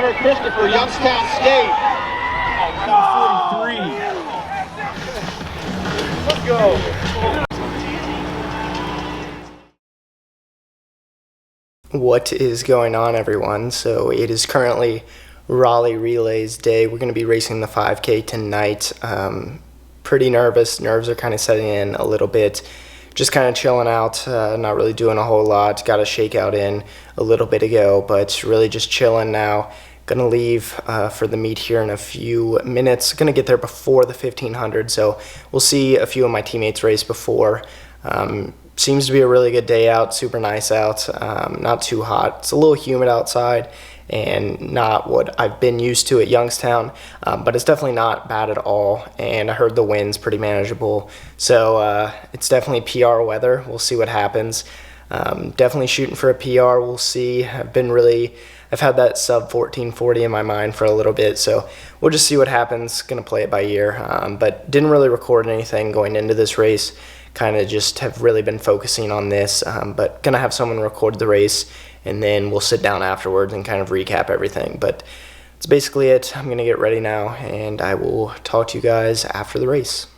Connor Christopher, Youngstown State. 43. Let's go. What is going on, everyone? So it is currently Raleigh Relays day. We're going to be racing the 5K tonight. Pretty nervous. Nerves are kind of setting in a little bit. Just kind of chilling out, not really doing a whole lot. Got a shakeout in a little bit ago, but really just chilling now. Gonna leave for the meet here in a few minutes. Gonna get there before the 1500, so we'll see a few of my teammates race before. Seems to be a really good day out, super nice out, not too hot. It's a little humid outside and not what I've been used to at Youngstown, but it's definitely not bad at all, and I heard the wind's pretty manageable, so it's definitely PR weather. We'll see what happens. Definitely shooting for a PR, we'll see. I've had that sub 1440 in my mind for a little bit, so we'll just see what happens. Gonna play it by ear, but didn't really record anything going into this race. Kind of just have really been focusing on this, but gonna have someone record the race, and then we'll sit down afterwards and kind of recap everything. But that's basically it. I'm gonna get ready now, and I will talk to you guys after the race.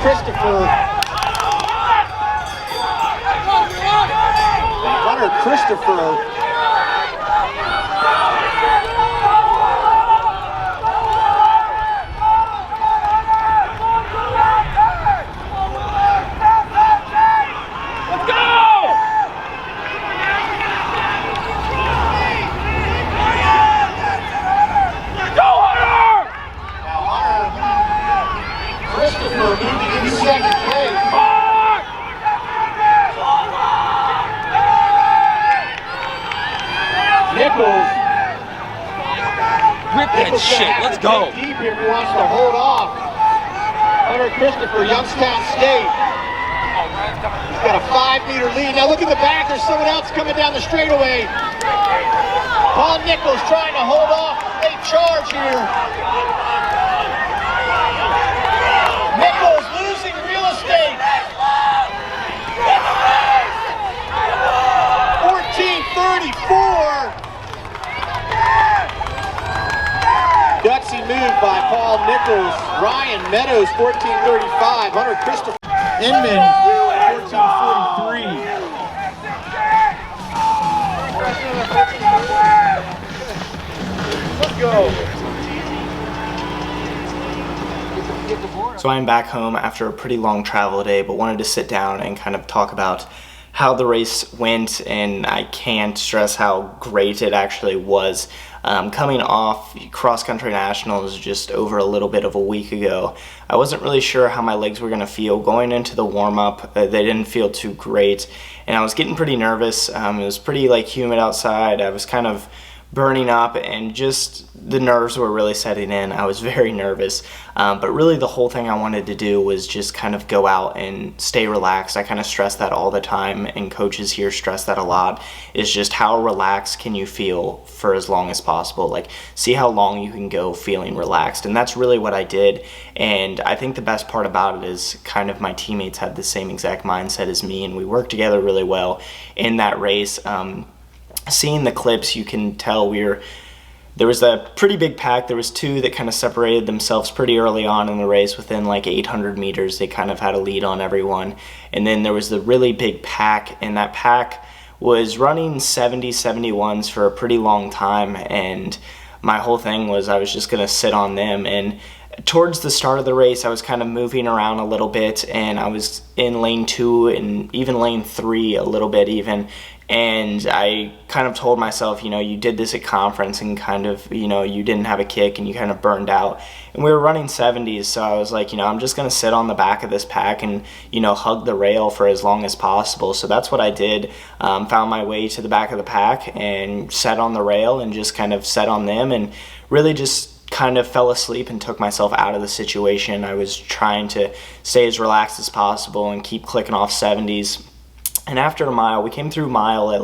Christopher. Hunter Christopher. Rip that shit, let's go. Deep here if he wants to hold off. Hunter Christopher, Youngstown State. He's got a 5-meter lead. Now look at the back, there's someone else coming down the straightaway. Paul Nichols trying to hold off. They charge here. Nichols losing real estate. 14:34. Gutsy move by Paul Nichols. Ryan Meadows, 14:35. Hunter Christopher. Inman, 14:43. Let's go. So I'm back home after a pretty long travel day, but wanted to sit down and kind of talk about how the race went, and I can't stress how great it actually was. Coming off cross-country nationals just over a little bit of a week ago, I wasn't really sure how my legs were going to feel. Going into the warm-up, they didn't feel too great, and I was getting pretty nervous. It was pretty humid outside. I was kind of burning up, and just the nerves were really setting in. I was very nervous, but really the whole thing I wanted to do was just kind of go out and stay relaxed. I kind of stress that all the time, and coaches here stress that a lot, is just how relaxed can you feel for as long as possible. See how long you can go feeling relaxed, and that's really what I did. And I think the best part about it is kind of my teammates had the same exact mindset as me, and we worked together really well in that race. Seeing the clips, you can tell there was a pretty big pack. There was two that kind of separated themselves pretty early on in the race. Within 800 meters, they kind of had a lead on everyone. And then there was the really big pack, and that pack was running 70-71s for a pretty long time. And my whole thing was I was just going to sit on them. And towards the start of the race, I was kind of moving around a little bit, and I was in lane 2 and even lane 3 a little bit even. And I kind of told myself, you did this at conference and kind of, you didn't have a kick and you kind of burned out. And we were running 70s, so I was like, I'm just going to sit on the back of this pack and, hug the rail for as long as possible. So that's what I did. Found my way to the back of the pack and sat on the rail and just kind of sat on them, and really just kind of fell asleep and took myself out of the situation. I was trying to stay as relaxed as possible and keep clicking off 70s. And after a mile, we came through mile at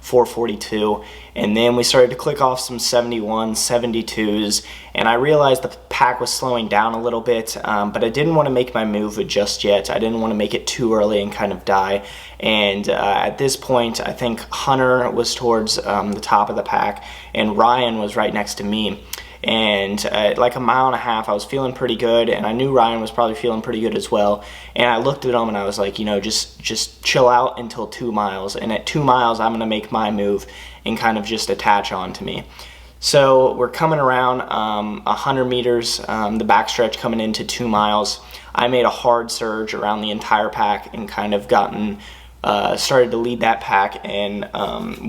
4:42, and then we started to click off some 71s, 72s, and I realized the pack was slowing down a little bit, but I didn't want to make my move just yet. I didn't want to make it too early and kind of die. And at this point, I think Hunter was towards the top of the pack, and Ryan was right next to me. And at a mile and a half, I was feeling pretty good, and I knew Ryan was probably feeling pretty good as well. And I looked at him and I was like, just chill out until 2 miles. And at 2 miles, I'm going to make my move and kind of just attach on to me. So we're coming around 100 meters, the backstretch coming into 2 miles. I made a hard surge around the entire pack and kind of started to lead that pack, and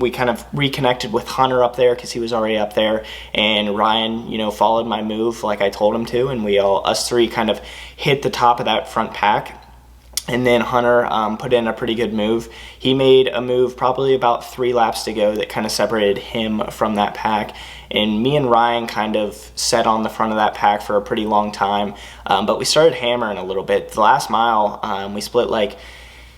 we kind of reconnected with Hunter up there because he was already up there, and Ryan, followed my move like I told him to, and us three kind of hit the top of that front pack. And then Hunter put in a pretty good move. He made a move probably about 3 laps to go that kind of separated him from that pack. And me and Ryan kind of sat on the front of that pack for a pretty long time. But we started hammering a little bit. The last mile, we split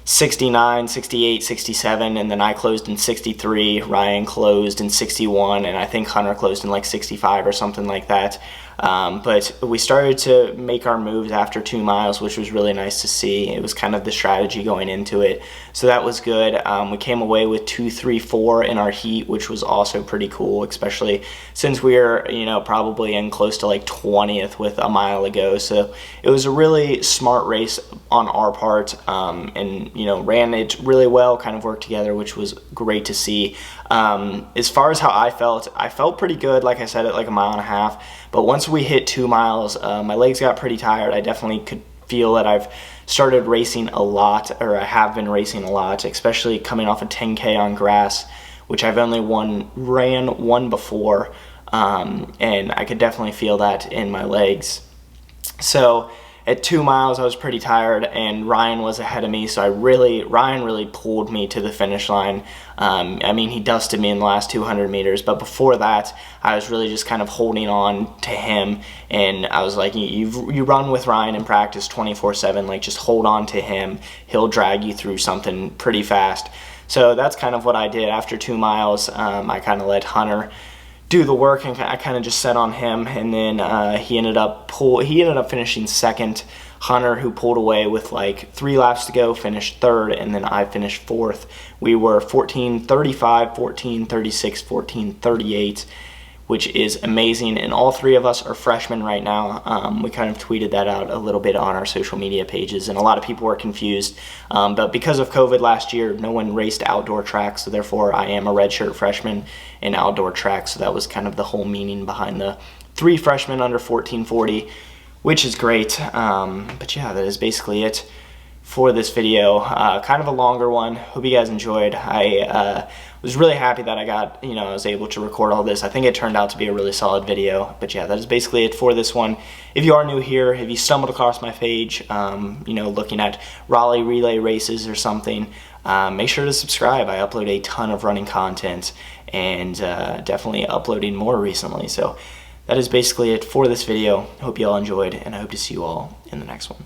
69, 68, 67, and then I closed in 63, Ryan closed in 61, and I think Hunter closed in 65 or something like that. But we started to make our moves after 2 miles, which was really nice to see. It was kind of the strategy going into it, so that was good. We came away with 2:34 in our heat, which was also pretty cool, especially since we were, you know, probably in close to like 20th with a mile ago. So it was a really smart race on our part, and, you know, ran it really well, kind of worked together, which was great to see. As far as how I felt pretty good, like I said, at like a mile and a half. But once we hit 2 miles, my legs got pretty tired. I definitely could feel that I've started racing a lot, or I have been racing a lot, especially coming off a 10K on grass, which I've only ran one before, and I could definitely feel that in my legs. So at 2 miles, I was pretty tired, and Ryan was ahead of me, so Ryan really pulled me to the finish line. I mean, he dusted me in the last 200 meters, but before that, I was really just kind of holding on to him, and I was like, you run with Ryan in practice 24/7, like, just hold on to him. He'll drag you through something pretty fast. So that's kind of what I did. After 2 miles, I kind of let Hunter do the work, and I kind of just set on him, and then he ended up finishing second. Hunter, who pulled away with like 3 laps to go, finished third, and then I finished fourth. We were 14:35, 14:36, 14:38, which is amazing, and all 3 of us are freshmen right now. We kind of tweeted that out a little bit on our social media pages, and a lot of people were confused, but because of COVID last year, no one raced outdoor tracks, so therefore I am a redshirt freshman in outdoor tracks, so that was kind of the whole meaning behind the 3 freshmen under 1440, which is great. But yeah, that is basically it for this video. Kind of a longer one. Hope you guys enjoyed. I was really happy that I was able to record all this. I think it turned out to be a really solid video. But yeah, that is basically it for this one. If you are new here, if you stumbled across my page, looking at Raleigh Relay races or something, make sure to subscribe. I upload a ton of running content, and definitely uploading more recently. So that is basically it for this video. Hope you all enjoyed, and I hope to see you all in the next one.